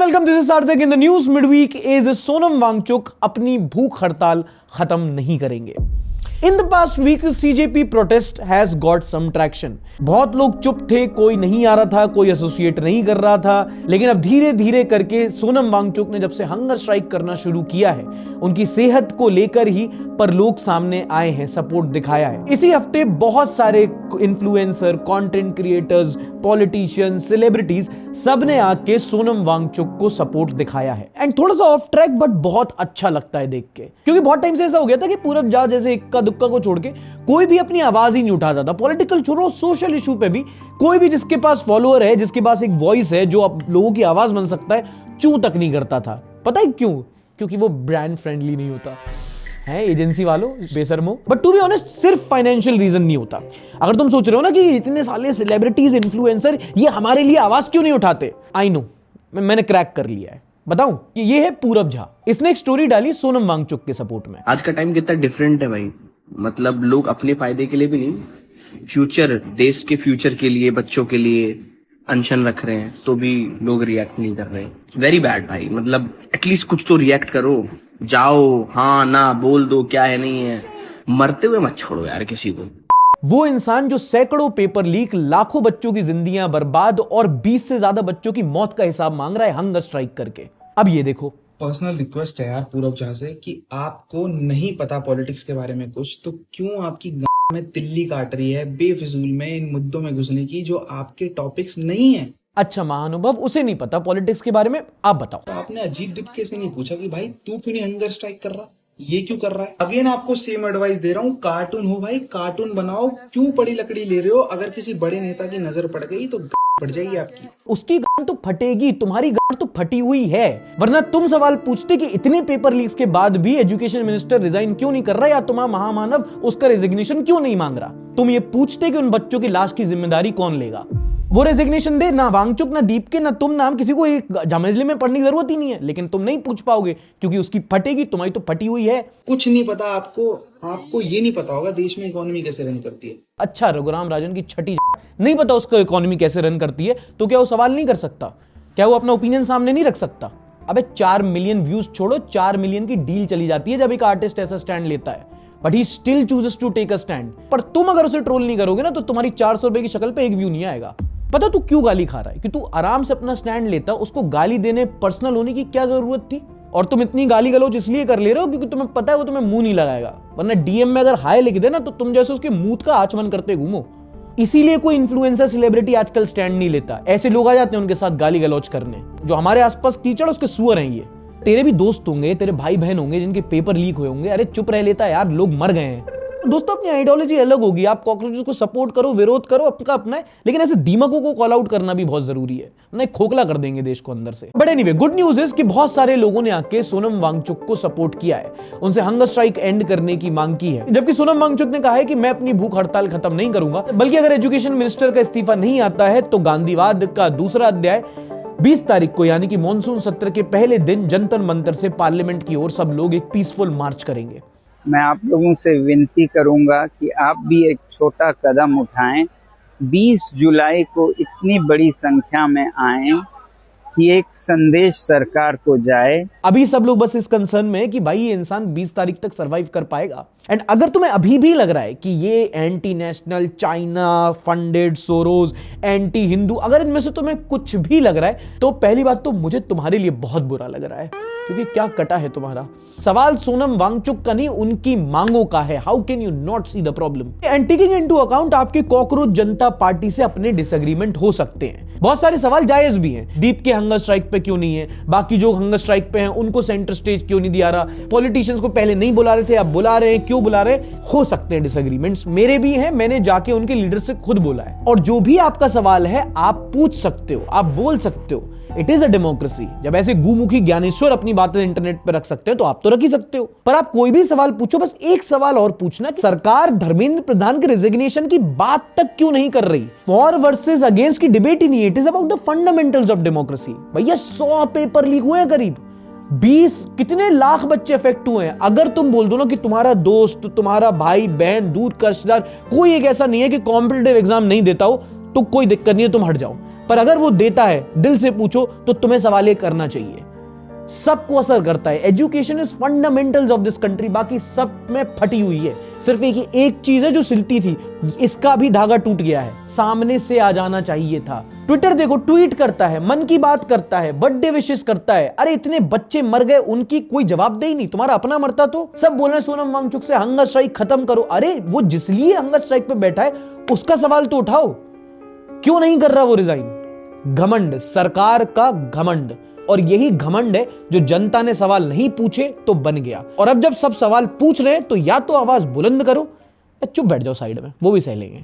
Welcome, this is Sarthak. In the news midweek is Sonam Wangchuk अपनी भूख हड़ताल खत्म नहीं करेंगे। In the past week CJP protest has got some traction. बहुत लोग चुप थे, कोई नहीं आ रहा था, कोई एसोसिएट नहीं कर रहा था, लेकिन अब धीरे धीरे करके सोनम वांगचुक ने जब से हंगर स्ट्राइक करना शुरू किया है, उनकी सेहत को लेकर ही पर लोग सामने आए हैं, सपोर्ट दिखाया है। इसी हफ्ते बहुत सारे influencer, content creators, politicians, celebrities सब ने आके सोनम वांगचुक को सपोर्ट दिखाया है। एंड थोड़ा सा ऑफ ट्रैक बट बहुत अच्छा लगता है देख के, क्योंकि बहुत टाइम से ऐसा हो गया था कि पूरब जा जैसे इक्का दुक्का को छोड़ के कोई भी अपनी आवाज ही नहीं उठाता था। पॉलिटिकल छोड़ो, सोशल इशू पे भी कोई भी जिसके पास फॉलोअर है, जिसके पास एक वॉइस है, जो अब लोगों की आवाज बन सकता है, चूं तक नहीं करता था। पता है क्यों? क्योंकि वो ब्रांड फ्रेंडली नहीं होता है, एजेंसी वालों बेशर्मो। बट टू बी ऑनेस्ट, सिर्फ फाइनेंशियल रीजन नहीं होता। अगर तुम सोच रहे हो ना कि इतने साले सेलिब्रिटीज, इन्फ्लुएंसर ये हमारे लिए आवाज क्यों नहीं उठाते, आई नो, मैंने क्रैक कर लिया है। बताऊं कि ये है पूरब झा। इसने एक स्टोरी डाली सोनम वांगचुक के सपोर्ट में। आज का टाइम कितना डिफरेंट है भाई। मतलब लोग अपने फायदे के लिए भी नहीं, फ्यूचर, देश के फ्यूचर के लिए, बच्चों के लिए अनशन रख रहे हैं, तो भी लोग रिएक्ट नहीं कर रहे। वेरी बैड भाई। मतलब एटलीस्ट कुछ तो रिएक्ट करो, जाओ, हाँ ना बोल दो, क्या है नहीं है। मरते हुए मत छोड़ो यार किसी को। वो इंसान जो सैकड़ों पेपर लीक, लाखों बच्चों की जिंदगियां बर्बाद और 20 से ज्यादा बच्चों की मौत का हिसाब मांग रहा है हंगर स्ट्राइक करके। अब ये देखो, पर्सनल रिक्वेस्ट है यार पूरब झा से कि आपको नहीं पता पॉलिटिक्स के बारे में कुछ, तो क्यों आपकी में तिल्ली काट रही है बेफिजूल में इन मुद्दों में घुसने की जो आपके टॉपिक्स नहीं है। अच्छा महानुभव, उसे नहीं पता पॉलिटिक्स के बारे में, आप बताओ। तो आपने अजीत दिपके से नहीं पूछा कि भाई तू क्यों नहीं हंगर स्ट्राइक कर रहा, ये क्यों कर रहा है? अगेन आपको सेम एडवाइस दे रहा हूँ, कार्टून हो भाई, कार्टून बनाओ। क्यों बड़ी लकड़ी ले रहे हो? अगर किसी बड़े नेता की नजर पड़ गई तो पड़ जाएगी आपकी। उसकी गांड तो फटेगी, तुम्हारी गांड तो फटी हुई है। वरना तुम सवाल पूछते कि इतने पेपर लीक्स के बाद भी एजुकेशन मिनिस्टर रिजाइन क्यों नहीं कर रहा, या तुम्हारा महामानव उसका रेजिग्नेशन क्यों नहीं मांग रहा। तुम ये पूछते कि उन बच्चों की लाश की जिम्मेदारी कौन लेगा। वो रेजिग्नेशन दे, ना वांगचुक, ना दीप के, ना तुम, नाम किसी को एक जामेजले में पढ़ने की जरूरत ही नहीं है। लेकिन तुम नहीं पूछ पाओगे क्योंकि उसकी फटेगी, तुम्हारी तो फटी हुई है। कुछ नहीं पता आपको ये नहीं पता होगा देश में इकोनॉमी कैसे रन करती है। अच्छा, रघुराम राजन की छठी नहीं पता उसको इकोनॉमी कैसे रन करती है, तो क्या वो सवाल नहीं कर सकता? क्या वो अपना ओपिनियन सामने नहीं रख सकता? अबे 4 मिलियन व्यूज छोड़ो, 4 मिलियन की डील चली जाती है जब एक आर्टिस्ट ऐसा स्टैंड लेता है, but he still chooses to take a stand. पर तुम अगर उसे ट्रोल नहीं करोगे ना, तो तुम्हारी 400 रुपए की शक्ल पे एक व्यू नहीं आएगा। पता तू क्यों गाली खा रहा है? कि तू आराम से अपना स्टैंड लेता, उसको गाली देने, पर्सनल होने की क्या जरूरत थी? और तुम इतनी गाली गलौज इसलिए कर ले रहे हो क्योंकि तुम्हें पता है वो तुम्हें मुंह नहीं लगाएगा। वरना डीएम में अगर हाय लिख दे ना, तो तुम जैसे उसके मूत का आचमन करते घूमो। इसीलिए कोई इन्फ्लुएंसर, सेलिब्रिटी आजकल स्टैंड नहीं लेता। ऐसे लोग आ जाते हैं उनके साथ गाली गलौज करने, जो हमारे आसपास कीचड़ उसके सुअर हैं। ये तेरे भी दोस्त होंगे, तेरे भाई बहन होंगे जिनके पेपर लीक हुए होंगे। अरे चुप रह लेता यार, लोग मर गए हैं। दोस्तों, अपनी आइडियोलॉजी अलग होगी, आप कॉकरोचेस को सपोर्ट करो, विरोध करो, आपका अपना है, लेकिन ऐसे दीमकों को कॉल आउट करना भी बहुत जरूरी है, नहीं खोखला कर देंगे देश को अंदर से। But anyway, good news is कि बहुत सारे लोगों ने आके सोनम वांगचुक को सपोर्ट किया है, उनसे हंगर स्ट्राइक एंड करने की मांग की है। जबकि सोनम वांगचुक ने कहा है कि मैं अपनी भूख हड़ताल खत्म नहीं करूंगा, बल्कि अगर एजुकेशन मिनिस्टर का इस्तीफा नहीं आता है तो गांधीवाद का दूसरा अध्याय 20 तारीख को, यानी कि मॉनसून सत्र के पहले दिन, जंतर मंतर से पार्लियामेंट की ओर सब लोग एक पीसफुल मार्च करेंगे। मैं आप लोगों से विनती करूंगा कि आप भी एक छोटा कदम उठाएं। 20 जुलाई को इतनी बड़ी संख्या में आएं कि एक संदेश सरकार को जाए। अभी सब लोग बस इस कंसर्न में है कि भाई ये इंसान 20 तारीख तक सरवाइव कर पाएगा। एंड अगर तुम्हें अभी भी लग रहा है कि ये anti national, China funded, sorrows, anti Hindu, अगर इनमें से तुम्हें कुछ भी लग रहा है, तो पहली बात तो मुझे तुम्हारे लिए बहुत बुरा लग रहा है, क्योंकि क्या कटा है तुम्हारा। सवाल सोनम वांगचुक का नहीं, उनकी मांगों का है। How can you not see the problem? And taking into account, आपके कॉकरोच जनता पार्टी से अपने डिसएग्रीमेंट हो सकते हैं, बहुत सारे सवाल जायज भी हैं। दीप के हंगर स्ट्राइक पे क्यों नहीं है, बाकी जो हंगर स्ट्राइक पे हैं उनको सेंटर स्टेज क्यों नहीं दिया रहा, पॉलिटिशियंस को पहले नहीं बुला रहे थे, अब बुला रहे हैं, क्यों बुला रहे हैं? हो सकते हैं डिसएग्रीमेंट्स, मेरे भी हैं, मैंने जाके उनके लीडर से खुद बोला है। और जो भी आपका सवाल है आप पूछ सकते हो, आप बोल सकते हो। It is a democracy. जब ऐसे गुमुखी ज्ञानेश्वर अपनी बातें इंटरनेट पर रख सकते हो तो आप तो रख ही सकते हो। पर आप कोई भी सवाल पूछो, बस एक सवाल और पूछना, सरकार धर्मेंद्र प्रधान के रेजिग्नेशन की बात तक क्यों नहीं कर रही? फॉर वर्सेस अगेंस्ट की डिबेट ही नहीं है, it is about the fundamentals of democracy. भैया 100 पेपर लीक हुए हैं, करीब 20 कितने लाख बच्चे अफेक्ट हुए हैं। अगर तुम बोल दो ना कि तुम्हारा दोस्त, तुम्हारा भाई बहन, दूर का रिश्तेदार, कोई एक ऐसा नहीं है कि कॉम्पिटिटिव एग्जाम नहीं देता हो, तो कोई दिक्कत नहीं है, तुम हट जाओ। पर अगर वो देता है, दिल से पूछो, तो तुम्हें सवाल ये करना चाहिए। सबको असर करता है। Education is fundamentals of this country, बाकी सब में फटी हुई है। सिर्फ एक चीज है जो सिलती थी, इसका भी धागा टूट गया है। सामने से आ जाना चाहिए था। ट्विटर देखो, ट्वीट करता है, मन की बात करता है, बर्थडे विशेस करता है। अरे इतने बच्चे मर गए, उनकी कोई जवाबदेही नहीं। तुम्हारा अपना मरता तो सब बोल रहे सोनम वांगचुक से हंगर स्ट्राइक खत्म करो। अरे वो जिस लिए हंगर स्ट्राइक पे बैठा है उसका सवाल तो उठाओ, क्यों नहीं कर रहा वो रिजाइन? घमंड, सरकार का घमंड। और यही घमंड है जो जनता ने सवाल नहीं पूछे तो बन गया। और अब जब सब सवाल पूछ रहे हैं तो या तो आवाज बुलंद करो या चुप बैठ जाओ साइड में, वो भी सह लेंगे।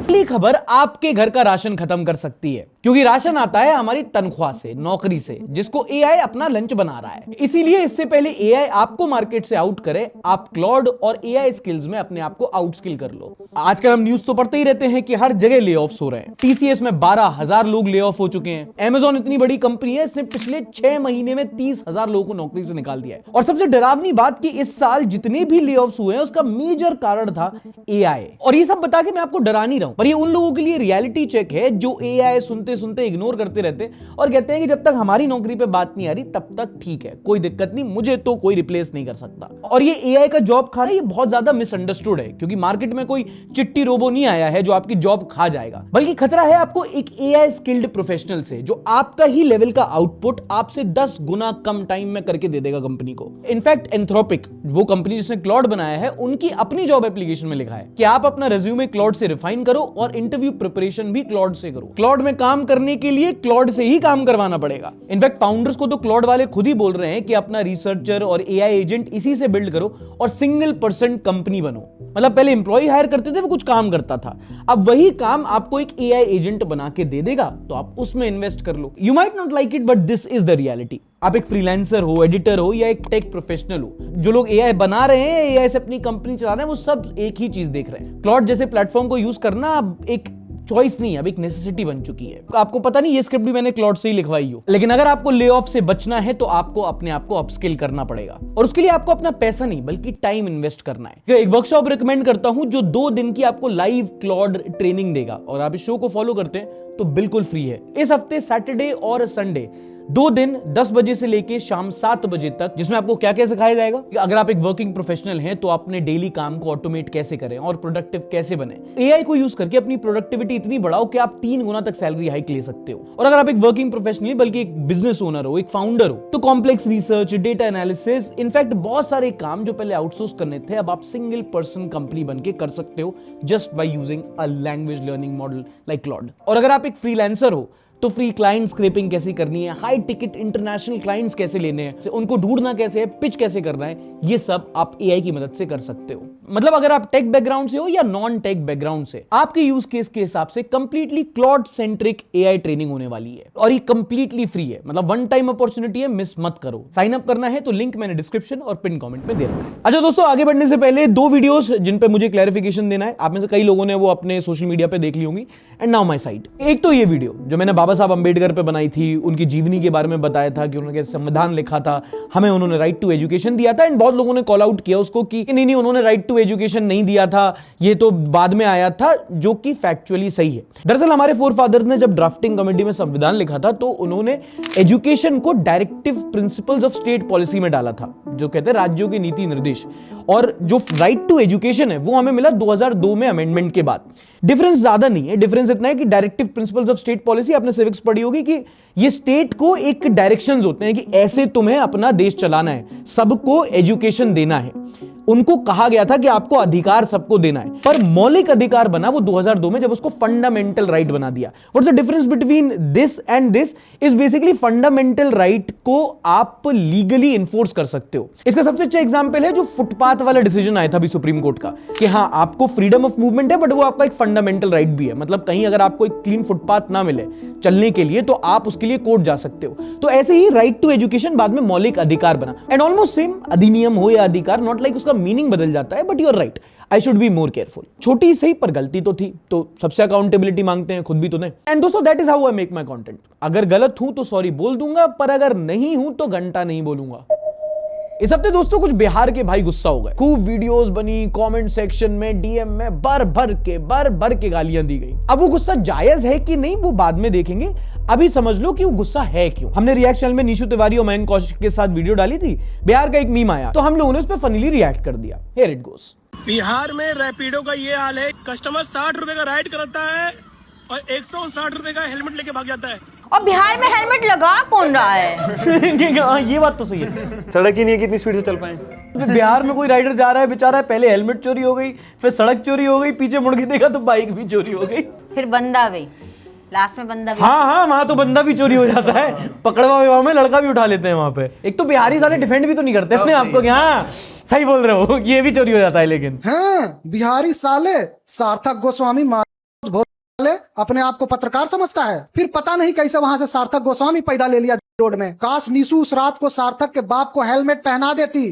अगली खबर आपके घर का राशन खत्म कर सकती है, क्योंकि राशन आता है हमारी तनख्वाह से, नौकरी से, जिसको एआई अपना लंच बना रहा है। इसीलिए इससे पहले एआई आपको मार्केट से आउट करे, आप क्लॉड और एआई स्किल्स में अपने आप को आउट स्किल कर लो। आजकल हम न्यूज तो पढ़ते ही रहते हैं कि हर जगह ले ऑफ्स हो रहे हैं। टीसीएस में 12,000 लोग ले ऑफ हो चुके हैं। Amazon इतनी बड़ी कंपनी है, इसने पिछले 6 महीने में 30,000 लोगों को नौकरी से निकाल दिया है। और सबसे डरावनी बात कि इस साल जितने भी ले ऑफ्स हुए हैं उसका मेजर कारण था एआई। और ये सब बता के मैं आपको डरा नहीं रहा हूं, पर ये उन लोगों के लिए रियलिटी चेक है जो एआई सुनते सुनते इग्नोर करते रहते और कहते हैं कि जब तक हमारी नौकरी पे बात नहीं आ रही तब तक ठीक है, कोई दिक्कत नहीं, मुझे तो कोई रिप्लेस नहीं कर सकता। और ये एआई का जॉब खाना ये बहुत ज्यादा मिसअंडरस्टूड है, क्योंकि मार्केट में कोई चिट्टी रोबो नहीं आया है जो आपकी जॉब खा जाएगा, बल्कि खतरा है आपको एक एआई स्किल्ड प्रोफेशनल से जो आपका ही लेवल का आउटपुट आपसे 10 गुना कम टाइम में करके दे देगा कंपनी को। इनफैक्ट एंथ्रोपिक, वो कंपनी जिसने क्लॉड बनाया है, उनकी अपनी जॉब एप्लीकेशन में लिखा है कि आप अपना रेज्यूमे क्लॉड से रिफाइन करो और इंटरव्यू प्रिपरेशन भी क्लॉड से करो। क्लॉड में काम करने के लिए क्लॉड से ही काम करवाना पड़ेगा। इनफैक्ट फाउंडर्स को तो क्लॉड वाले खुद ही बोल रहे हैं कि अपना रिसर्चर और एआई एजेंट इसी से बिल्ड करो और सिंगल पर्सन कंपनी बनो। मतलब पहले एम्प्लॉय हायर करते थे, वो कुछ काम करता था, अब वही काम आपको एक एआई एजेंट बना के दे देगा, तो आप उसमें इन्वेस्ट कर लो। You might not like it but this is the reality. आप एक फ्रीलांसर हो, एडिटर हो या एक टेक प्रोफेशनल हो, जो लोग एआई बना रहे हैं, एआई से अपनी कंपनी चला रहे हैं, वो सब एक ही चीज देख रहे हैं। क्लॉड जैसे प्लेटफॉर्म को यूज करना अब एक चॉइस नहीं, अब एक नेसेसिटी बन चुकी है। आपको पता नहीं ये स्क्रिप्ट भी मैंने क्लॉड से ही लिखवाई हो, लेकिन अगर आपको ले ऑफ से बचना है तो आपको अपने आप को अपस्किल करना पड़ेगा। और उसके लिए आपको अपना पैसा नहीं बल्कि टाइम इन्वेस्ट करना है। एक वर्कशॉप रिकमेंड करता हूं जो 2 दिन की आपको लाइव क्लॉड ट्रेनिंग देगा, और आप इस शो को फॉलो करते हैं तो बिल्कुल फ्री है। इस हफ्ते सैटरडे और संडे 2 दिन 10 बजे से लेके शाम 7 बजे तक, जिसमें आपको क्या क्या सिखाया जाएगा कि अगर आप एक वर्किंग प्रोफेशनल हैं तो अपने डेली काम को ऑटोमेट कैसे करें और प्रोडक्टिव कैसे बने। एआई को यूज करके अपनी प्रोडक्टिविटी इतनी बढ़ाओ कि आप 3 गुना तक सैलरी हाइक ले सकते हो। और अगर आप एक वर्किंग प्रोफेशनल बल्कि एक बिजनेस ओनर हो, एक फाउंडर हो, तो complex research, data analysis, in fact बहुत सारे काम जो पहले आउटसोर्स करने थे, अब आप सिंगल पर्सन कंपनी बन के कर सकते हो just by using a language learning model like Claude. और अगर आप एक फ्रीलांसर हो तो फ्री क्लाइंट स्क्रैपिंग कैसे करनी है, हाई टिकट इंटरनेशनल क्लाइंट्स कैसे लेने हैं, उनको ढूंढना कैसे है, पिच कैसे करना है, ये सब आप एआई की मदद से कर सकते हो। मतलब अगर आप टेक बैकग्राउंड से हो या नॉन टेक बैकग्राउंड से, आपके यूज केस के हिसाब से completely Claude centric AI training होने वाली है और ये कंप्लीटली फ्री है। मतलब वन टाइम अपॉर्चुनिटी है, मिस मत करो। साइन अप करना है तो लिंक मैंने डिस्क्रिप्शन और पिन कमेंट में दे रखा है। अच्छा दोस्तों, आगे बढ़ने से पहले 2 वीडियोस जिन पे मुझे क्लैरिफिकेशन देना है। आप में से कई लोगों ने वो अपने सोशल मीडिया पे देख ली होंगी, एंड नाउ माय साइड। एक तो ये वीडियो जो मैंने बाबा साहब अंबेडकर पे बनाई थी, उनकी जीवनी के बारे में बताया था कि उन्होंने संविधान लिखा था, हमें उन्होंने राइट टू एजुकेशन दिया था, एंड बहुत लोगों ने कॉल आउट किया उसको कि नहीं उन्होंने राइट टू एजुकेशन नहीं दिया था, ये तो बाद में आया था, जो कि फैक्चुअली सही है। दरअसल हमारे फोरफादर्स ने जब ड्राफ्टिंग कमेटी में संविधान लिखा था तो उन्होंने एजुकेशन को directive principles of state policy में डाला था, जो कहते हैं राज्यों के नीति निर्देश। और जो राइट टू एजुकेशन है वो हमें मिला 2002 में अमेंडमेंट के बाद। डिफरेंस ज्यादा नहीं है, डिफरेंस इतना है कि directive principles of state policy, आपने सिविक्स पढ़ी होगी कि ये स्टेट को एक डायरेक्शंस होते हैं कि ऐसे तुम्हें अपना देश चलाना है, सबको एजुकेशन देना है। उनको कहा गया था कि आपको अधिकार सबको देना है, पर मौलिक अधिकार बना वो 2002 में, जब उसको फंडामेंटल राइट बना दिया। What's the difference between this and this is basically fundamental right को आप लीगली इन्फोर्स कर सकते हो। इसका सबसे अच्छा एग्जांपल है जो फुटपाथ वाला डिसीजन आया था अभी सुप्रीम कोर्ट का, कि हाँ आपको फ्रीडम ऑफ मूवमेंट है बट वो आपका एक फंडामेंटल राइट भी है। मतलब कहीं अगर आपको एक क्लीन फुटपाथ ना मिले चलने के लिए तो आप उसके लिए कोर्ट जा सकते हो। तो ऐसे ही राइट टू एजुकेशन बाद में मौलिक अधिकार बना, एंड ऑलमोस्ट सेम अधिनियम हो या अधिकार, नॉट लाइक उसका मीनिंग बदल जाता है, but you are right, I should be more careful. छोटी सही पर गलती तो थी, तो सबसे अकाउंटेबिलिटी मांगते हैं, खुद भी तो नहीं। एंड दोस्तों that is how I make my content. अगर गलत हूं तो सॉरी बोल दूंगा, पर अगर नहीं हूं तो घंटा नहीं बोलूंगा। इस हफ्ते दोस्तों कुछ बिहार के भाई गुस्सा हो गए। खूब वीडियोस बनी, कमेंट सेक्शन में, डीएम में भर भर के गालियां दी गई। अब वो गुस्सा जायज है कि नहीं वो बाद में देखेंगे, अभी समझ लो कि वो गुस्सा है क्यों। हमने रिएक्शन में नीशू तिवारी और मयंक कौशिक के साथ वीडियो डाली थी, बिहार का एक मीम आया तो हम लोगों ने उस पर फनीली रिएक्ट कर दिया। Here it goes. बिहार में रैपिडो का ये हाल है, कस्टमर 60 रुपए का राइड करता है और 160 रुपए का हेलमेट लेके भाग जाता है। और बिहार में हेलमेट लगा कौन रहा है? हाँ, ये बात तो सही है। सड़क ही नहीं है कितनी स्पीड से चल पाए। बिहार में कोई राइडर जा रहा है बेचारा, पहले हेलमेट चोरी हो गई, फिर सड़क चोरी हो गई, पीछे मुड़ के देखा तो बाइक भी चोरी हो गई, फिर बंदा भी, लास्ट में बंदा भी। हाँ वहां तो बंदा भी चोरी हो जाता है, पकड़वा विवाह में लड़का भी उठा लेते हैं वहां पे। एक तो बिहारी साले डिफेंड भी तो नहीं करते अपने आपको, हाँ सही बोल रहे हो, ये भी चोरी हो जाता है। लेकिन हाँ, बिहारी साले सार्थक गोस्वामी अपने आप को पत्रकार समझता है, फिर पता नहीं कैसे वहां से सार्थक गोस्वामी पैदा ले लिया रोड में। काश नीशू उस रात को सार्थक के बाप को हेलमेट पहना देती।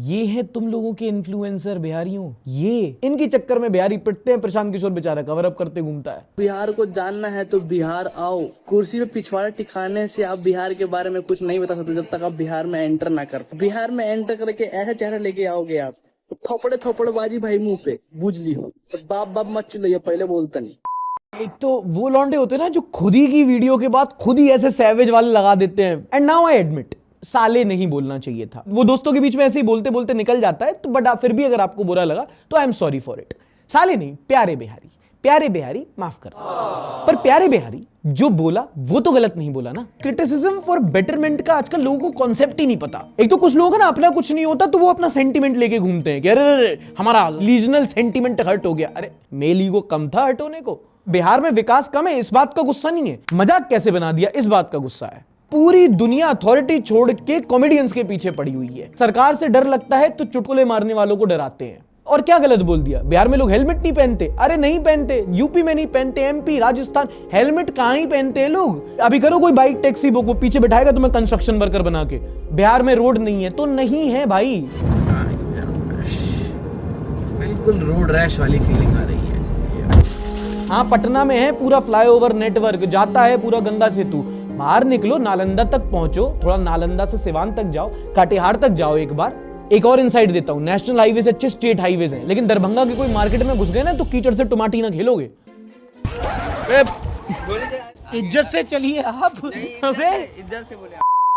ये है तुम लोगों के इन्फ्लुएंसर बिहारियों, ये इनके चक्कर में बिहारी पिटते हैं। प्रशांत किशोर बेचारा कवर अप करते घूमता है। बिहार को जानना है तो बिहार आओ, कुर्सी पे पिछवाड़ा टिकाने से आप बिहार के बारे में कुछ नहीं बता सकते जब तक आप बिहार में एंटर ना कर। बिहार में एंटर करके ऐसा चेहरा लेके आओगे आप तो थोपड़े बाजी भाई मुंह पे बुझ ली हो तो बाप मत चिल्लाइए, पहले बोलता नहीं। एक तो वो लौंडे होते हैं ना जो खुद ही की वीडियो के बाद खुद ही ऐसे सैवेज वाले लगा देते हैं। एंड नाउ आई एडमिट, साले नहीं बोलना चाहिए था। वो दोस्तों के बीच में ऐसे ही बोलते बोलते निकल जाता है, तो बट फिर भी अगर आपको बुरा लगा तो I am sorry for it. साले नहीं, प्यारे बिहारी माफ कर। पर प्यारे बिहारी जो बोला वो तो गलत नहीं बोला ना। क्रिटिसिज्म फॉर बेटरमेंट का आजकल लोगों को कॉन्सेप्ट ही नहीं पता। एक तो कुछ लोग है ना, अपना कुछ नहीं होता तो वो अपना सेंटीमेंट लेके घूमते हैं कि अरे हमारा रीजनल सेंटीमेंट हर्ट हो गया। अरे मेल ईगो कम था हर्ट होने को। बिहार में विकास कम है इस बात का गुस्सा नहीं है, मजाक कैसे बना दिया इस बात का गुस्सा है। पूरी दुनिया अथॉरिटी छोड़ के कॉमेडियंस के पीछे पड़ी हुई है। सरकार से डर लगता है तो चुटकुले मारने वालों को डराते हैं। और क्या गलत बोल दिया? बिहार में लोग हेलमेट नहीं पहनते? अरे नहीं पहनते, यूपी में नहीं पहनते, एमपी राजस्थान हेलमेट कहां ही पहनते हैं लोग। अभी करो कोई बाइक टैक्सी बुक, वो पीछे बैठाएगा तुम्हें कंस्ट्रक्शन वर्कर बना के। बिहार में रोड नहीं है तो नहीं है भाई। बिल्कुल रोड रैश वाली फीलिंग आ रही है। हाँ पटना में है पूरा फ्लाईओवर नेटवर्क, जाता है पूरा गंगा सेतु। बाहर निकलो, नालंदा तक पहुंचो, थोड़ा नालंदा से सिवान तक जाओ, काटेहार तक जाओ एक बार। एक और इनसाइट देता हूं, नेशनल हाईवे से अच्छे स्टेट हाईवेज हैं, लेकिन दरभंगा के कोई मार्केट में घुस गए ना तो कीचड़ से टमाटी ना खेलोगे। इज्जत से चलिए आप।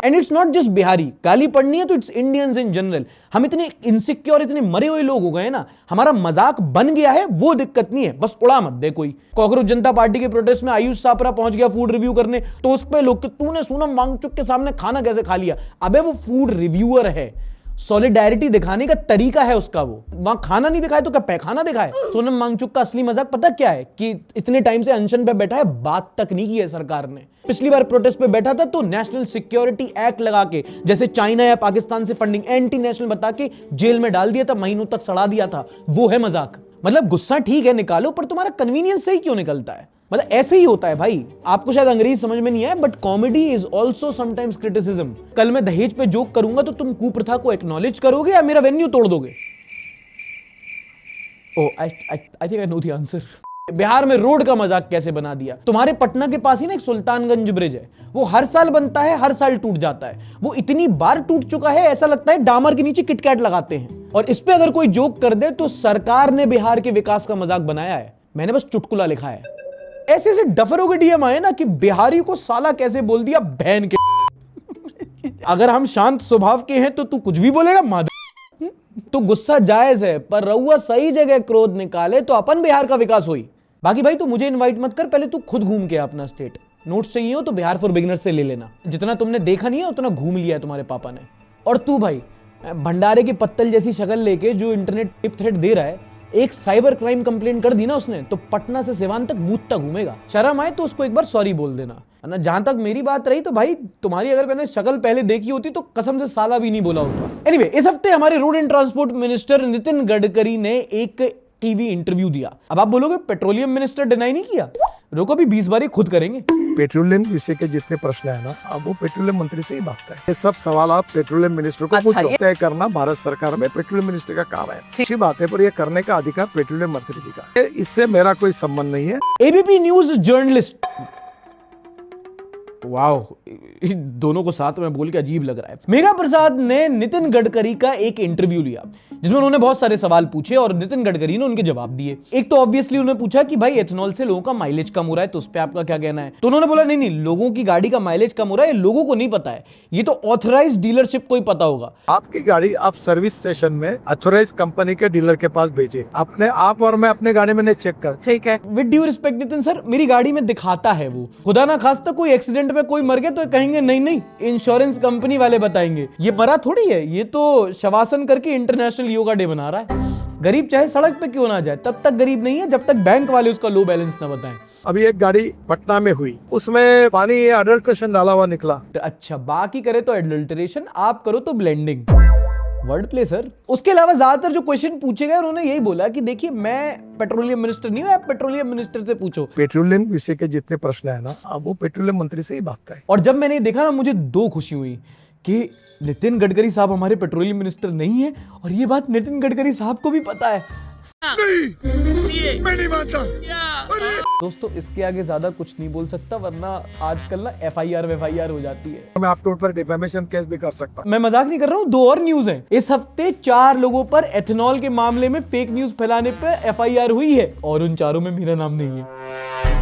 And it's not just Bihari, गाली पढ़नी है तो इट्स इंडियंस इन जनरल। हम इतने इनसिक्योर, इतने मरे हुए लोग हो गए ना, हमारा मजाक बन गया है, वो दिक्कत नहीं है, बस उड़ा मत दे कोई। कॉकरोच जनता पार्टी के प्रोटेस्ट में आयुष सापरा पहुंच गया फूड रिव्यू करने, तो उस पे लोग कि तूने सोनम वांगचुक के सामने खाना कैसे खा लिया। अबे वो फूड रिव्यूअर है, सॉलिडारिटी दिखाने का तरीका है उसका। वो वहां खाना नहीं दिखाए तो क्या पैखाना दिखाए? सोनम वांगचुक का असली मजाक पता क्या है कि इतने टाइम से अनशन पे बैठा है, बात तक नहीं की है सरकार ने। पिछली बार प्रोटेस्ट पे बैठा था तो नेशनल सिक्योरिटी एक्ट लगा के, जैसे चाइना या पाकिस्तान से फंडिंग एंटी नेशनल बता के जेल में डाल दिया था, महीनों तक सड़ा दिया था। वो है मजाक। मतलब गुस्सा ठीक है निकालो, पर तुम्हारा कन्वीनियंस से ही क्यों निकलता है? मतलब ऐसे ही होता है भाई। आपको शायद अंग्रेजी समझ में नहीं है, but comedy is also sometimes criticism. कल मैं दहेज पे जोक करूंगा तो तुम कुप्रथा को एक्नॉलेज करोगे या मेरा वेन्यू तोड़ दोगे? I think I know the answer. Bihar में रोड का मजाक कैसे बना दिया। तुम्हारे पटना के पास ही ना एक सुल्तानगंज ब्रिज है, वो हर साल बनता है, हर साल टूट जाता है। वो इतनी बार टूट चुका है ऐसा लगता है डामर के नीचे किटकैट लगाते हैं। और इस पे अगर कोई जोक कर दे तो सरकार ने बिहार के विकास का मजाक बनाया है। मैंने बस चुटकुला लिखा है। ऐसे ऐसे डफरों के डीएम आए ना कि बिहारी को साला कैसे बोल दिया बहन के। अगर हम शांत स्वभाव के हैं तो तू कुछ भी बोलेगा मादर। तो गुस्सा जायज है, पर रउआ सही जगह क्रोध निकाले तो अपन बिहार का विकास होई। बाकी भाई तू मुझे इनवाइट मत कर, पहले तू खुद घूम के अपना स्टेट। नोट्स चाहिए हो तो बिहार फॉर बिगिनर्स से ले लेना। जितना तुमने देखा नहीं है उतना घूम लिया है तुम्हारे पापा ने। और तू भाई भंडारे के पत्तल जैसी शक्ल लेके जो इंटरनेट टिप थ्रेड दे रहा है, एक साइबर क्राइम कंप्लेंट कर दी ना उसने तो पटना से सिवान तक बूथ तक घूमेगा। शर्म आए तो उसको एक बार सॉरी बोल देना। ना जहां तक मेरी बात रही तो भाई तुम्हारी अगर मैंने शक्ल पहले देखी होती तो कसम से साला भी नहीं बोला होता। एनीवे, इस हफ्ते हमारे road and transport minister Nitin Gadkari ने एक टीवी इंटरव्यू दिया। अब आप बोलोगे पेट्रोलियम मिनिस्टर डिनाई नहीं किया, रोको भी 20 बार खुद करेंगे। पेट्रोलियम विषय के जितने प्रश्न है ना, अब वो पेट्रोलियम मंत्री से ही मांगता है। ये सब सवाल आप पेट्रोलियम मिनिस्टर को पूछो। तय करना भारत सरकार में पेट्रोलियम मिनिस्टर का काम है, अच्छी बात है, पर ये करने का अधिकार पेट्रोलियम मंत्री जी का है। इससे मेरा कोई संबंध नहीं है। एबीपी न्यूज जर्नलिस्ट वाह, दोनों को साथ में बोल के अजीब लग रहा है। मेघा प्रसाद ने नितिन गडकरी का एक इंटरव्यू लिया जिसमें उन्होंने बहुत सारे सवाल पूछे और नितिन गडकरी ने उनके जवाब दिए। एक तो ऑब्वियसली उन्होंने पूछा कि भाई एथेनॉल से लोगों का माइलेज कम हो रहा है, तो उस पर आपका क्या कहना है? तो उन्होंने बोला नहीं नहीं, लोगों की गाड़ी का माइलेज कम हो रहा है लोगों को नहीं पता है, ये तो ऑथराइज्ड डीलरशिप को ही पता होगा। आपकी गाड़ी आप सर्विस स्टेशन में अथोराइज कंपनी के डीलर के पास भेजे, अपने आप और मैं अपने गाड़ी में चेक कर। ठीक है, with due respect Nitin sir, मेरी गाड़ी में दिखाता है वो, खुदा ना खास्ता कोई एक्सीडेंट में कोई मर गया तो कहेंगे नहीं नहीं इंश्योरेंस कंपनी वाले बताएंगे, ये मरा थोड़ी है, ये तो शवासन करके इंटरनेशनल योगा डे बना रहा है। गरीब चाहे सड़क पे क्यों ना जाए तब तक गरीब नहीं है जब तक बैंक वाले उसका लो बैलेंस ना बताएं। अभी एक गाड़ी पटना में हुई, उसमें पानी अडल्ट्रेशन डाला हुआ निकला। तो अच्छा, बाकी करे तो एडल्टरेशन, आप करो तो ब्लेंडिंग, वर्ड प्ले सर। उसके अलावा ज्यादातर जो क्वेश्चन पूछे गए उन्होंने यही बोला कि देखिए मैं पेट्रोलियम मिनिस्टर नहीं हूं, आप पेट्रोलियम मिनिस्टर से पूछो। पेट्रोलियम विषय के जितने प्रश्न है ना, अब वो पेट्रोलियम मंत्री से ही भागता है। और जब मैंने देखा ना, मुझे दो खुशी हुई कि नितिन गडकरी साहब हमारे पेट्रोलियम मिनिस्टर नहीं है और ये बात नितिन गडकरी साहब को भी पता है। नहीं, मैं नहीं मानता। दोस्तों इसके आगे ज्यादा कुछ नहीं बोल सकता वरना आजकल ना FIR हो जाती है। मैं आपके ऊपर डिफेमेशन केस भी कर सकता। मैं मजाक नहीं कर रहा हूँ, दो और न्यूज हैं। इस हफ्ते 4 लोगों पर एथेनॉल के मामले में फेक न्यूज फैलाने पर FIR हुई है और उन चारों में मेरा नाम नहीं है।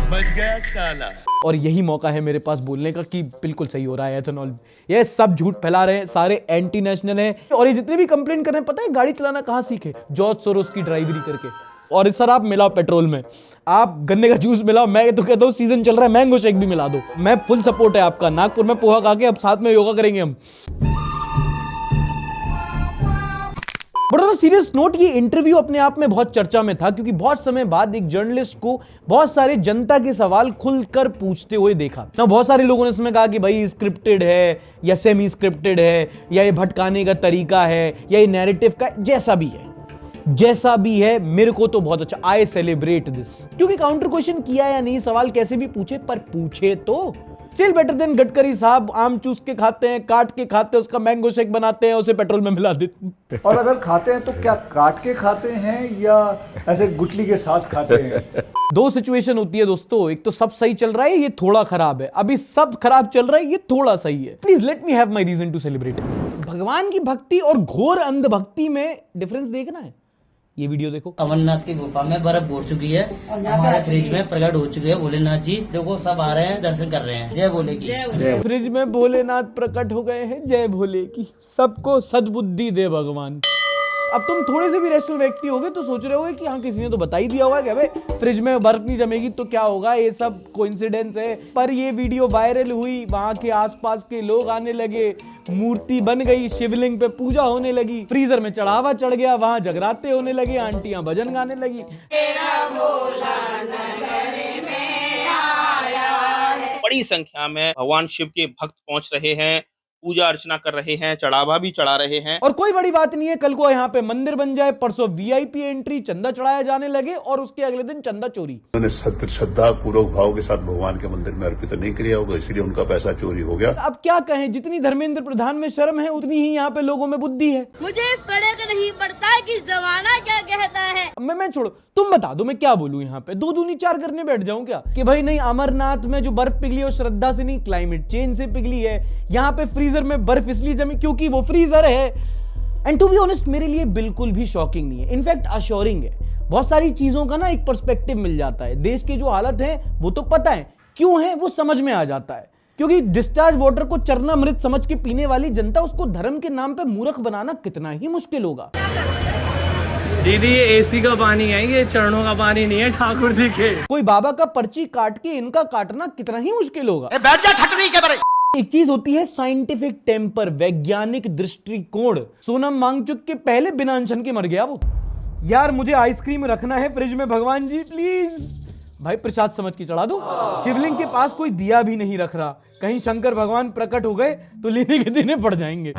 बच गया साला। और यही मौका है मेरे पास बोलने का कि बिल्कुल सही हो रहा है एथेनॉल, ये सब झूठ फैला रहे हैं, सारे एंटी नेशनल हैं और ये जितने भी कंप्लेंट कर रहे हैं, पता है गाड़ी चलाना कहां सीखे? जॉर्ज सोरोस की ड्राइवरी करके। और सर आप मिलाओ पेट्रोल में, आप गन्ने का जूस मिलाओ, मैं तो कहता हूँ सीजन चल रहा है मैंगो शेक भी मिला दो, मैं फुल सपोर्ट है आपका। नागपुर में पोहा खा के अब साथ में योगा करेंगे हम। बट ऑन सीरियस नोट, ये इंटरव्यू अपने आप में बहुत चर्चा में था क्योंकि बहुत समय बाद एक जर्नलिस्ट को बहुत सारे जनता के सवाल खुलकर पूछते हुए देखा ना। बहुत सारे लोगों ने इसमें कहा कि भाई स्क्रिप्टेड है या सेमी स्क्रिप्टेड है या ये भटकाने का तरीका है या ये नैरेटिव का, जैसा भी है मेरे को तो बहुत अच्छा, आई सेलिब्रेट दिस। क्योंकि काउंटर क्वेश्चन किया या नहीं, सवाल कैसे भी पूछे पर पूछे तो स्टिल बेटर देन गडकरी साहब आम चूस के खाते हैं, काट के खाते हैं, उसका मैंगो शेक बनाते हैं, उसे पेट्रोल में मिला देते हैं। और अगर खाते हैं तो क्या काट के खाते हैं या ऐसे गुटली के साथ खाते हैं? दो सिचुएशन होती है दोस्तों, एक तो सब सही चल रहा है, ये थोड़ा खराब है, अभी सब खराब चल रहा है, ये थोड़ा सही है। Please let me have my reason to celebrate. भगवान की भक्ति और घोर अंधभक्ति में डिफरेंस देखना है, ये वीडियो देखो। अमरनाथ की गुफा में बर्फ घुस चुकी है, हमारे फ्रिज में प्रकट हो चुके हैं भोलेनाथ जी। देखो सब आ रहे हैं, दर्शन कर रहे हैं। जय भोले की। फ्रिज में भोलेनाथ प्रकट हो गए हैं, जय भोले की। सबको सद्बुद्धि दे भगवान। अब तुम थोड़े से भी रैशनल व्यक्ति होगे तो सोच रहे होगे कि हाँ किसी ने तो बता ही दिया होगा कि अबे फ्रिज में बर्फ नहीं जमेगी तो क्या होगा, ये सब कोइंसिडेंस है। पर ये वीडियो वायरल हुई, वहां के आसपास के लोग आने लगे, मूर्ति बन गई, शिवलिंग पे पूजा होने लगी, फ्रीजर में चढ़ावा चढ़ गया, वहां जगराते होने लगे, आंटियां भजन गाने लगी। बड़ी संख्या में भगवान शिव के भक्त पहुंच रहे हैं, पूजा अर्चना कर रहे हैं, चढ़ावा भी चढ़ा रहे हैं। और कोई बड़ी बात नहीं है, कल को यहाँ पे मंदिर बन जाए, परसों VIP एंट्री, चंदा चढ़ाया जाने लगे और उसके अगले दिन चंदा चोरी। उन्होंने सत्य श्रद्धा पूर्वक भाव के साथ भगवान के मंदिर में अर्पित नहीं किया होगा, इसलिए उनका पैसा चोरी हो गया। अब क्या कहें, जितनी धर्मेंद्र प्रधान में शर्म है उतनी ही यहाँ पे लोगों में बुद्धि है। मुझे फर्क नहीं पड़ता कि जमाना क्या कहता है। मैं छोड़ो, तुम बता दो मैं क्या बोलूं यहाँ पे, 2 दूनी 4 करने बैठ जाऊं क्या कि भाई नहीं अमरनाथ में जो बर्फ पिघली है श्रद्धा से नहीं, क्लाइमेट चेंज से पिघली है। यहाँ पे फ्रीजर में बर्फ इसलिए जमी क्योंकि वो फ्रीजर है। एंड टू बी ऑनेस्ट मेरे लिए बिल्कुल भी शॉकिंग नहीं है, इनफैक्ट अश्योरिंग है। बहुत सारी चीजों का ना एक पर्सपेक्टिव मिल जाता है। देश की जो हालत है वो तो पता है क्यों है, वो समझ में आ जाता है। क्योंकि डिस्चार्ज वाटर को चरणामृत समझ के पीने वाली जनता, उसको धर्म के नाम पे मूर्ख बनाना कितना ही मुश्किल होगा। दीदी ये AC का पानी है, ये चरणों का पानी नहीं है ठाकुर जी के। कोई बाबा का पर्ची काट के इनका काटना कितना ही मुश्किल होगा। बैठ जा छटनी के बरे। एक चीज होती है साइंटिफिक टेम्पर, वैज्ञानिक दृष्टिकोण। सोनम वांगचुक के पहले बिना अनशन के मर गया वो। यार मुझे आइसक्रीम रखना है फ्रिज में, भगवान जी प्लीज। भाई प्रसाद समझ के चढ़ा दो। शिवलिंग के पास कोई दिया भी नहीं रख रहा, कहीं शंकर भगवान प्रकट हो गए तो लेने के देने पड़ जाएंगे।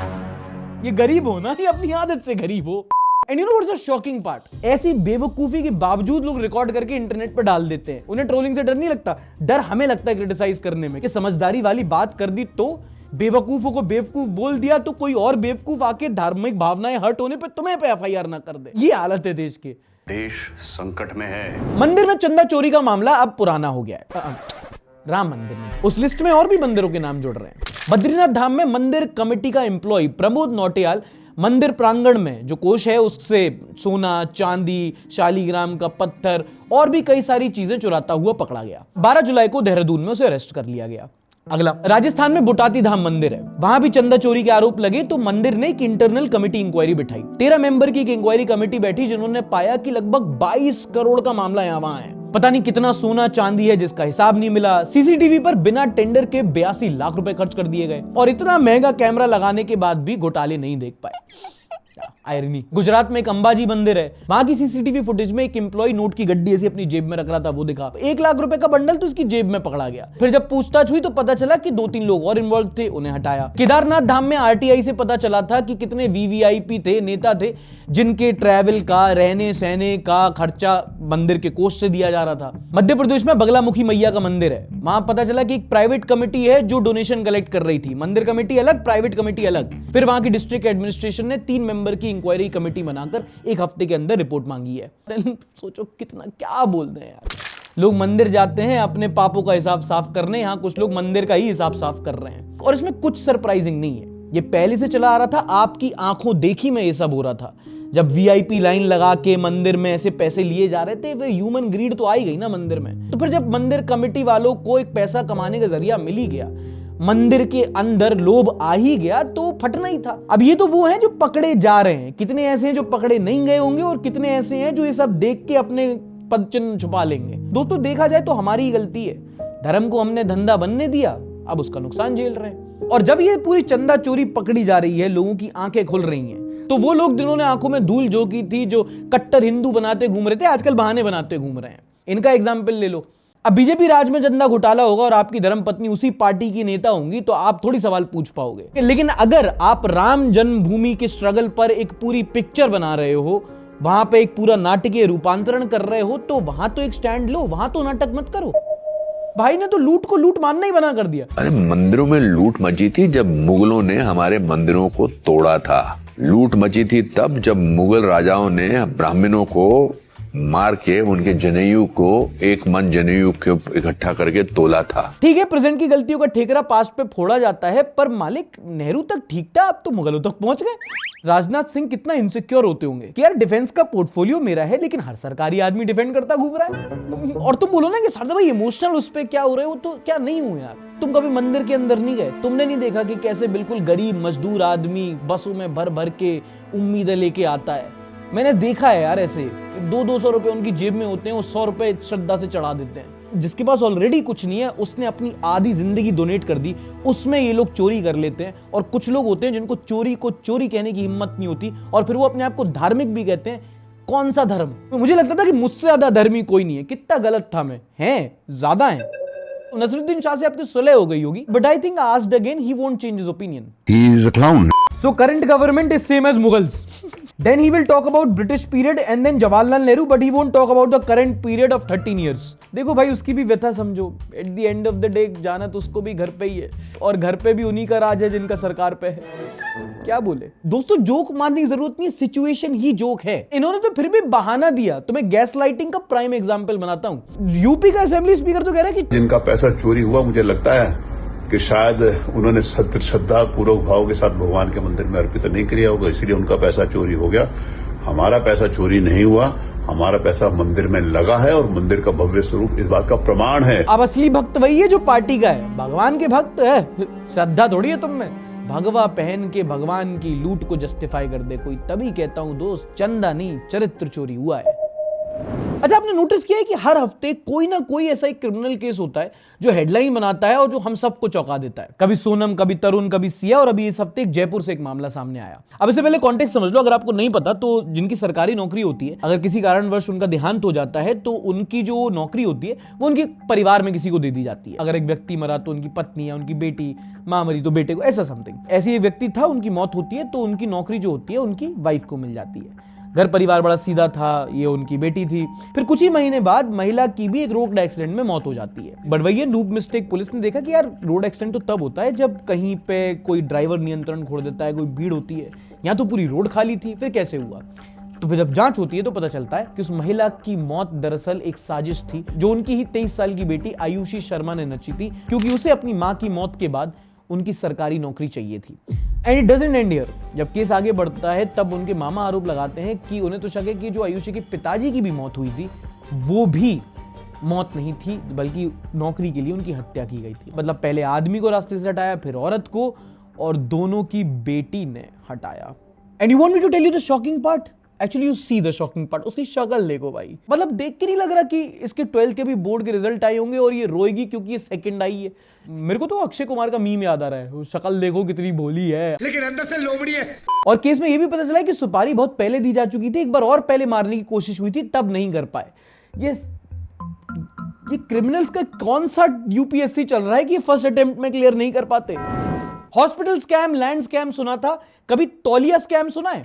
ये गरीब हो ना, ये अपनी आदत से गरीब हो। And you know what's the shocking part, ऐसी बेवकूफी के बावजूद लोग रिकॉर्ड करके इंटरनेट पर डाल देते हैं। उन्हें ट्रोलिंग से डर नहीं लगता, डर हमें लगता है क्रिटिसाइज करने में कि समझदारी वाली बात कर दी तो बेवकूफों को बेवकूफ बोल दिया तो कोई और बेवकूफ आके धार्मिक भावनाएं हर्ट होने पे तुम्हें पे FIR ना कर दे। ये हालत है देश के। देश संकट में है। मंदिर में चंदा चोरी का मामला अब पुराना हो गया है। राम मंदिर में। उस लिस्ट में और भी मंदिरों के नाम जुड़ रहे हैं। बद्रीनाथ धाम में मंदिर कमेटी का एम्प्लॉय प्रमोद नौटियाल मंदिर प्रांगण में जो कोष है उससे सोना, चांदी, शालीग्राम का पत्थर और भी कई सारी चीजें चुराता हुआ पकड़ा गया। 12 जुलाई को देहरादून में उसे अरेस्ट कर लिया गया। अगला, राजस्थान में बुटाती धाम मंदिर है, वहां भी चंदा चोरी के आरोप लगे तो मंदिर ने एक इंटरनल कमेटी इंक्वायरी बिठाई। 13 मेंबर की एक इंक्वायरी कमेटी बैठी जिन्होंने पाया कि लगभग 22 करोड़ का मामला यहाँ वहां है। पता नहीं कितना सोना चांदी है जिसका हिसाब नहीं मिला। सीसीटीवी पर बिना टेंडर के 82 लाख रुपए खर्च कर दिए गए और इतना महंगा कैमरा लगाने के बाद भी घोटाले नहीं देख पाए। आयरनी। गुजरात में एक अंबाजी मंदिर है, वहां की सीसीटीवी फुटेज में एक एम्प्लॉय नोट की गड्डी ऐसी अपनी जेब में रख रहा था, वो दिखा। 1 लाख रुपए का बंडल तो उसकी जेब में पकड़ा गया। फिर जब पूछताछ हुई तो पता चला कि 2-3 लोग और इन्वॉल्व थे, उन्हें हटाया। केदारनाथ धाम में आरटीआई से पता चला था कि कितने वीवीआईपी थे, नेता थे जिनके ट्रैवल का, रहने सहने का खर्चा मंदिर के कोष से दिया जा रहा था। मध्य प्रदेश में बगलामुखी मैया का मंदिर है, वहां पता चला कि एक प्राइवेट कमेटी है जो डोनेशन कलेक्ट कर रही थी। मंदिर कमेटी अलग, प्राइवेट कमेटी अलग। फिर वहां की डिस्ट्रिक्ट एडमिनिस्ट्रेशन ने 3 मेंबर की इंक्वायरी कमेटी बनाकर 1 हफ्ते के अंदर रिपोर्ट मांगी है। सोचो कितना क्या बोलते हैं यार। लोग मंदिर जाते हैं अपने पापों का हिसाब साफ करने, यहां कुछ लोग मंदिर का ही हिसाब साफ कर रहे हैं। और इसमें कुछ सरप्राइजिंग नहीं है, ये पहले से चला आ रहा था, आपकी आंखों देखी में ये सब हो रहा था। जब वीआईपी लाइन लगा के मंदिर में ऐसे पैसे लिए जा रहे थे, वे ह्यूमन ग्रीड तो आई गई ना मंदिर में। तो फिर जब मंदिर कमेटी वालों को एक पैसा कमाने का जरिया मिल ही गया, मंदिर के अंदर लोभ आ ही गया, तो फटना ही था। अब ये तो वो हैं जो पकड़े जा रहे हैं, कितने ऐसे हैं जो पकड़े नहीं गए होंगे और कितने ऐसे हैं जो ये सब देख के अपने पद चिन्ह छुपा लेंगे। दोस्तों देखा जाए तो हमारी ही गलती है, धर्म को हमने धंधा बनने दिया, अब उसका नुकसान झेल रहे हैं। और जब ये पूरी चंदा चोरी पकड़ी जा रही है, लोगों की आंखें खुल रही हैं, तो वो लोग जिन्होंने आंखों में धूल झोंकी थी, जो कट्टर हिंदू बनाते घूम रहे थे, आजकल बहाने बनाते घूम रहे हैं। इनका एग्जाम्पल ले लो। अब बीजेपी राज में चंदा घोटाला होगा और आपकी धर्मपत्नी उसी पार्टी की नेता होंगी तो आप थोड़ी सवाल पूछ पाओगे। लेकिन अगर आप राम जन्मभूमि के स्ट्रगल पर एक पूरी पिक्चर बना रहे हो, वहां पे एक पूरा नाटकीय रूपांतरण कर रहे हो, तो वहां तो एक स्टैंड लो, वहां तो नाटक मत करो। भाई ने तो लूट को लूट मानना ही बना कर दिया। अरे मंदिरों में लूट मची थी जब मुगलों ने हमारे मंदिरों को तोड़ा था। लूट मची थी तब जब मुगल राजाओं ने ब्राह्मणों को मार के उनके जनेऊ को एक मन जनेऊ के इकट्ठा करके तोला था। ठीक है, प्रेजेंट की गलतियों का ठेकरा पास्ट पे फोड़ा जाता है, पर मालिक नेहरू तक ठीक था, अब तो मुगलों तक पहुंच गए। राजनाथ सिंह कितना इनसिक्योर होते होंगे कि यार डिफेंस का पोर्टफोलियो मेरा है, लेकिन हर सरकारी आदमी डिफेंड करता घूम रहा है। और तुम बोलो ना कि सरदार भाई इमोशनल उस पे क्या हो रहे हो, तो क्या नहीं हो यार। तुम कभी मंदिर के अंदर नहीं गए, तुमने नहीं देखा कि कैसे बिल्कुल गरीब मजदूर आदमी बसों में भर भर के उम्मीदें लेके आता है। मैंने देखा है यार ऐसे 200-200 रुपए उनकी जेब में होते हैं, वो 100 रुपए श्रद्धा से चढ़ा देते हैं। जिसके पास ऑलरेडी कुछ नहीं है, उसने अपनी आधी जिंदगी डोनेट कर दी, उसमें ये लोग चोरी कर लेते हैं। और कुछ लोग होते हैं जिनको चोरी को चोरी कहने की हिम्मत नहीं होती, और फिर वो अपने आप को धार्मिक भी कहते हैं। कौन सा धर्म? मुझे लगता था कि मुझसे ज्यादा धर्मी कोई नहीं है। कितना गलत था मैं, हैं ज्यादा हैं। नसरुद्दीन शाह से आपकी सुलह हो गई होगी, but I think asked again he won't change his opinion. He is a clown. So current government is same as Mughals. Then he will talk about British period and then Jawaharlal Nehru, but he won't talk about the current period of 13 years. देखो भाई उसकी भी व्यथा समझो। At the end of the day जाना तो उसको भी घर पे ही है, और घर पे भी उन्हीं का राज है जिनका सरकार पे है। क्या बोले दोस्तों, जोक मारने की जरूरत नहीं, सिचुएशन ही जोक है। इन्होंने तो फिर भी बहाना दिया। तो मैं गैस लाइटिंग का प्राइम एग्जाम्पल बनाता हूँ। यूपी का असेंबली स्पीकर तो कह रहा है कि जिनका पैसा चोरी हुआ, मुझे लगता है कि शायद उन्होंने श्रद्धा पूर्वक भाव के साथ भगवान के मंदिर में अर्पित नहीं किया होगा, इसलिए उनका पैसा चोरी हो गया। हमारा पैसा चोरी नहीं हुआ, हमारा पैसा मंदिर में लगा है, और मंदिर का भव्य स्वरूप इस बात का प्रमाण है। अब असली भक्त वही है जो पार्टी का है, भगवान के भक्त है, श्रद्धा थोड़ी है तुम में। भगवा पहन के भगवान की लूट को जस्टिफाई कर दे कोई, तभी कहता हूं दोस्त चंदा नहीं चरित्र चोरी हुआ है। अच्छा, आपने नोटिस किया है कि हर हफ्ते कोई ना कोई ऐसा एक क्रिमिनल केस होता है जो हेडलाइन बनाता है और जो हम सबको चौंका देता है। कभी सोनम, कभी तरुण, कभी सिया, और अभी इस हफ्ते एक जयपुर से एक मामला सामने आया। अब इससे पहले कॉन्टेक्स्ट समझ लो, अगर आपको नहीं पता तो जिनकी सरकारी नौकरी होती है, अगर किसी कारणवश उनका देहांत हो जाता है तो उनकी जो नौकरी होती है वो उनके परिवार में किसी को दे दी जाती है। अगर एक व्यक्ति मरा तो उनकी पत्नी या उनकी बेटी, मां मरी तो बेटे को, ऐसा समथिंग। ऐसे एक व्यक्ति था, उनकी मौत होती है तो उनकी नौकरी जो होती है उनकी वाइफ को मिल जाती है। घर परिवार बड़ा सीधा था, ये उनकी बेटी थी। फिर कुछ ही महीने बाद महिला की भी एक रोड एक्सीडेंट में मौत हो जाती है। बट वही नूब मिस्टेक। पुलिस ने देखा कि यार रोड एक्सीडेंट तो तब होता है जब कहीं पे कोई ड्राइवर नियंत्रण खोड़ देता है, कोई भीड़ होती है। यहाँ तो पूरी रोड खाली थी, फिर कैसे हुआ? तो फिर जब जांच होती है तो पता चलता है कि उस महिला की मौत दरअसल एक साजिश थी जो उनकी ही 23 साल की बेटी आयुषी शर्मा ने नची थी, क्योंकि उसे अपनी मां की मौत के बाद उनकी सरकारी नौकरी चाहिए थी। And it doesn't and here. जब केस आगे बढ़ता है तब उनके मामा आरोप लगाते हैं कि उन्हें तो शक है कि जो आयुषी के पिताजी की भी मौत हुई थी वो भी मौत नहीं थी, बल्कि नौकरी के लिए उनकी हत्या की गई थी। मतलब पहले आदमी को रास्ते से हटाया, फिर औरत को, और दोनों की बेटी ने हटाया। And you want me to tell you the shocking part? Actually you see the shocking part. उसकी शक्ल देखो भाई, मतलब देख के नहीं लग रहा कि इसके 12th के भी बोर्ड के रिजल्ट आए होंगे और ये रोएगी क्योंकि ये सेकंड आई है। मेरे को तो अक्षय कुमार का मीम याद आ रहा है, शक्ल देखो कितनी भोली है, लेकिन अंदर से लोमड़ी है। और केस में ये भी पता चला है कि सुपारी बहुत पहले दी जा चुकी थी, एक बार और पहले मारने की कोशिश हुई थी, तब नहीं कर पाए। ये क्रिमिनल्स का कौन सा यूपीएससी चल रहा है कि फर्स्ट अटेम्प्ट में क्लियर नहीं कर पाते? हॉस्पिटल स्कैम, लैंड स्कैम सुना था, कभी तौलिया स्कैम सुना है?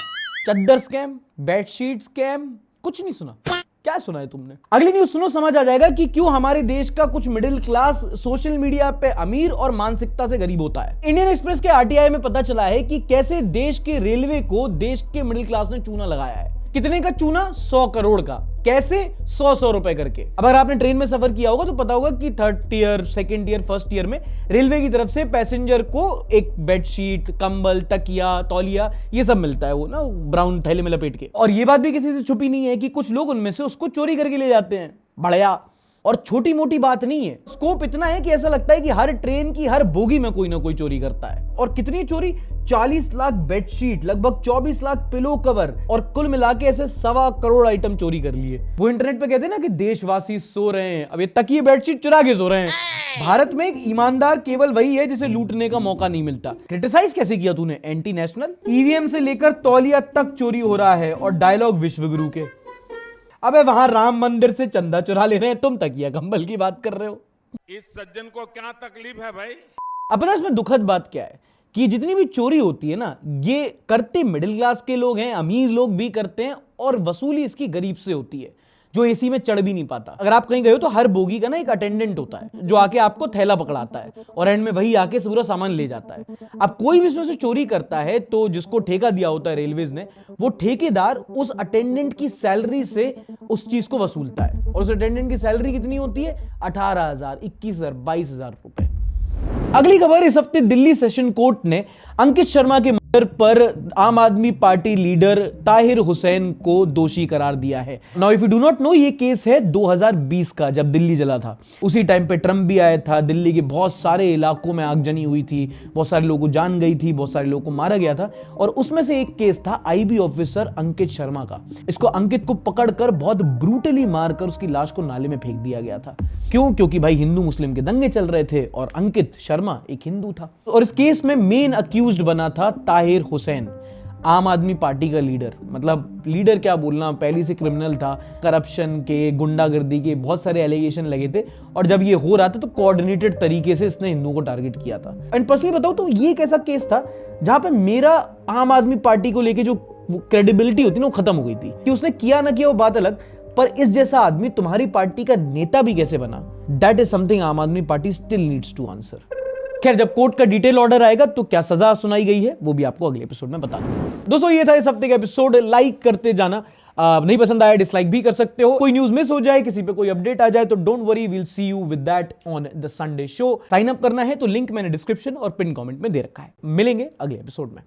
चद्दर स्कैम, बेडशीट स्कैम, कुछ नहीं सुना। क्या सुना है तुमने? अगली न्यूज सुनो, समझ आ जाएगा कि क्यों हमारे देश का कुछ मिडिल क्लास सोशल मीडिया पे अमीर और मानसिकता से गरीब होता है। इंडियन एक्सप्रेस के आरटीआई में पता चला है कि कैसे देश के रेलवे को देश के मिडिल क्लास ने चूना लगाया है। कितने का चूना? 100 करोड़ का। कैसे? 100 रुपए करके। अगर आपने ट्रेन में सफर किया होगा तो पता होगा कि 3rd tier, 2nd tier, 1st tier में रेलवे की तरफ से पैसेंजर को एक बेडशीट, कंबल, तकिया, तौलिया, ये सब मिलता है, वो ना ब्राउन थैले में लपेट के। और ये बात भी किसी से छुपी नहीं है कि कुछ लोग उनमें से उसको चोरी करके ले जाते हैं। बढ़िया। और छोटी मोटी बात नहीं है, स्कोप इतना है कि ऐसा लगता है कि हर ट्रेन की हर बोगी में कोई ना कोई चोरी करता है। और कितनी चोरी? 40 लाख बेडशीट, लगभग 24 लाख पिलो कवर, और कुल मिला के ऐसे 1.25 करोड़ आइटम चोरी कर लिए। वो इंटरनेट पे कहते हैं ना कि देशवासी सो रहे हैं, अब ये तकिए बेडशीट चुरा के सो रहे हैं। भारत में एक ईमानदार केवल वही है जिसे लूटने का मौका नहीं मिलता। क्रिटिसाइज कैसे किया तूने? Anti national. ईवीएम से लेकर तौलिया तक चोरी हो रहा है, और डायलॉग विश्वगुरु के। अबे वहां राम मंदिर से चंदा चुरा ले रहे हैं, तुम तकिया कंबल की बात कर रहे हो। इस सज्जन को क्या तकलीफ है भाई? अब पता है इसमें दुखद बात क्या है कि जितनी भी चोरी होती है ना, ये करते मिडिल क्लास के लोग हैं, अमीर लोग भी करते हैं, और वसूली इसकी गरीब से होती है जो एसी में चढ़ भी नहीं पाता। अगर आप कहीं गए हो तो हर बोगी का ना एक अटेंडेंट होता है जो आके आपको थैला पकड़ाता है, और एंड में वही आके पूरा सामान ले जाता है। अब कोई भी इसमें से चोरी करता है तो जिसको ठेका दिया होता है रेलवेज ने, वो ठेकेदार उस अटेंडेंट की सैलरी से उस चीज को वसूलता है। और उस अटेंडेंट की सैलरी कितनी होती है? 18,000, 21,000, 22,000 रुपए। अगली खबर, इस हफ्ते दिल्ली सेशन कोर्ट ने अंकित शर्मा के मर्डर पर आम आदमी पार्टी लीडर ताहिर हुसैन को दोषी करार दिया है। Now if you do not know, ये केस है 2020 का, जब दिल्ली जला था। उसी टाइम पे ट्रंप भी आया था, दिल्ली के बहुत सारे इलाकों में आगजनी हुई थी, बहुत सारे लोगों को जान गई थी, बहुत सारे लोगों को मारा गया था। और उसमें से एक केस था आईबी ऑफिसर अंकित शर्मा का। इसको अंकित को पकड़कर बहुत ब्रूटली मारकर उसकी लाश को नाले में फेंक दिया गया था। क्यों? क्योंकि भाई हिंदू मुस्लिम के दंगे चल रहे थे और अंकित शर्मा एक हिंदू था। और इस केस में मेन अक्यूज्ड बना था ताहिर हुसैन, आम आदमी पार्टी का लीडर। मतलब लीडर क्या बोलना, पहले से क्रिमिनल था, करप्शन के, गुंडागर्दी के बहुत सारे एलिगेशन लगे थे। और जब ये हो रहा था तो कोऑर्डिनेटेड तरीके से इसने हिंदुओं को टारगेट किया था। एंड पर्सनली बताऊं तो ये एक ऐसा केस था जहां पे मेरा आम आदमी पार्टी को लेके जो क्रेडिबिलिटी होती ना, वो खत्म हो गई थी। कि उसने किया ना किया वो बात अलग, पर इस जैसा आदमी तुम्हारी पार्टी का नेता भी कैसे बना, that is something Aam Aadmi Party still needs to answer. खैर, जब कोर्ट का डिटेल ऑर्डर आएगा तो क्या सजा सुनाई गई है वो भी आपको अगले एपिसोड में बता दूंगा। दोस्तों, ये था इस हफ्ते का एपिसोड। लाइक करते जाना, नहीं पसंद आया डिसलाइक भी कर सकते हो। कोई न्यूज मिस हो जाए, किसी पे कोई अपडेट आ जाए तो don't worry, we'll see you with that on the Sunday show. Sign up करना है तो लिंक मैंने डिस्क्रिप्शन और पिन कमेंट में दे रखा है। मिलेंगे अगले एपिसोड में।